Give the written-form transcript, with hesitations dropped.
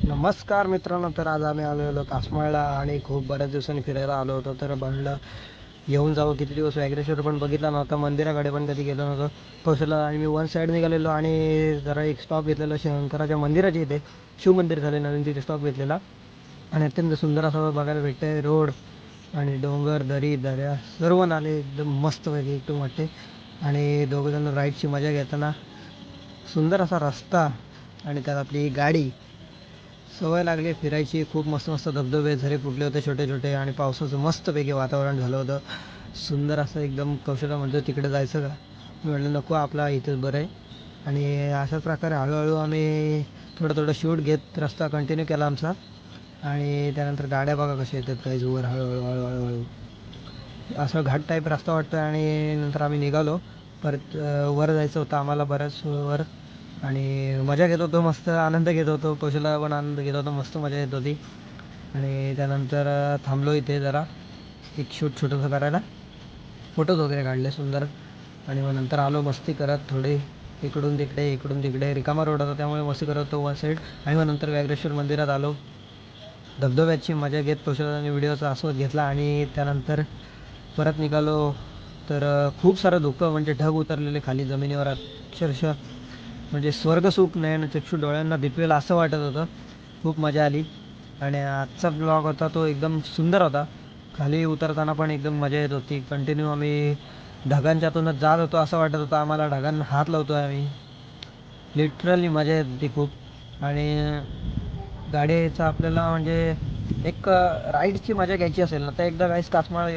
नमस्कार मित्रांनो, तर आज आम्ही आलेलो कासमाळला आणि खूप बऱ्याच दिवसांनी फिरायला आलो होतो. तर म्हणलं येऊन जावं, किती दिवस व्याघ्रेश्वर पण बघितला नव्हता, मंदिराकडे पण कधी गेलो नव्हतो. कौशला आणि मी वन साईड निघालेलो आणि जरा एक स्टॉप घेतलेला शंकराच्या मंदिराच्या इथे. शिवमंदिर झाले नवीन, तिथे स्टॉप घेतलेला आणि अत्यंत सुंदर असं बघायला भेटतंय. रोड आणि डोंगर, दरी, दऱ्या सर्व नाले एकदम मस्तपैकी एकदम वाटते. आणि दोघंजण राईडची मजा घेताना सुंदर असा रस्ता आणि त्यात आपली गाडी. सवय लागली फिरायची. खूप मस्त मस्त धबधबे झरे फुटले होते छोटे छोटे आणि पावसाचं मस्तपैकी वातावरण झालं होतं. सुंदर असं एकदम. कौशला म्हणतो तिकडे जायचं का, मी म्हटलं नको, आपला इथंच बरं आहे. आणि अशाच प्रकारे हळूहळू आम्ही थोडं थोडं शूट घेत रस्ता कंटिन्यू केला आमचा. आणि त्यानंतर गाड्या बघा कशा येतात काही वर, हळूहळू हळूहळू हळू असं घाट टाईप रस्ता वाटतो. आणि नंतर आम्ही निघालो परत. वर जायचं होतं आम्हाला, बऱ्याच वर. आणि मजा घेत होतो, मस्त आनंद घेत होतो. कौशला पण आनंद घेत होतो, मस्त मजा येत होती. आणि त्यानंतर थांबलो इथे जरा एक शूट छोटंसं करायला. फोटोज वगैरे काढले सुंदर. आणि मग नंतर आलो मस्ती करत थोडी, इकडून तिकडे इकडून तिकडे. रिकामा रोड होता त्यामुळे मस्ती करत होतो वन साईड. आणि मग नंतर व्याघ्रेश्वर मंदिरात आलो. धबधब्याची मजा घेत कौशल्याने व्हिडिओचा आस्वाद घेतला. आणि त्यानंतर परत निघालो. तर खूप सारं धुकं, म्हणजे ढग उतरलेले खाली जमिनीवर अक्षरशः. म्हणजे स्वर्गसुख नयनचक्षू डोळ्यांना दिपवेल असं वाटत होतं. खूप मजा आली. आणि आजचा ब्लॉग होता तो एकदम सुंदर होता. खाली उतरताना पण एकदम मजा येत होती. कंटिन्यू आम्ही ढगांच्यातूनच जात होतो असं वाटत होतं आम्हाला. ढगांना हात लावतो आहे आम्ही. लिटरली मजा येत होती खूप. आणि गाडीचा आपल्याला म्हणजे एक राईडची मजा घ्यायची असेल ना, तर एकदा काहीच कासमाळ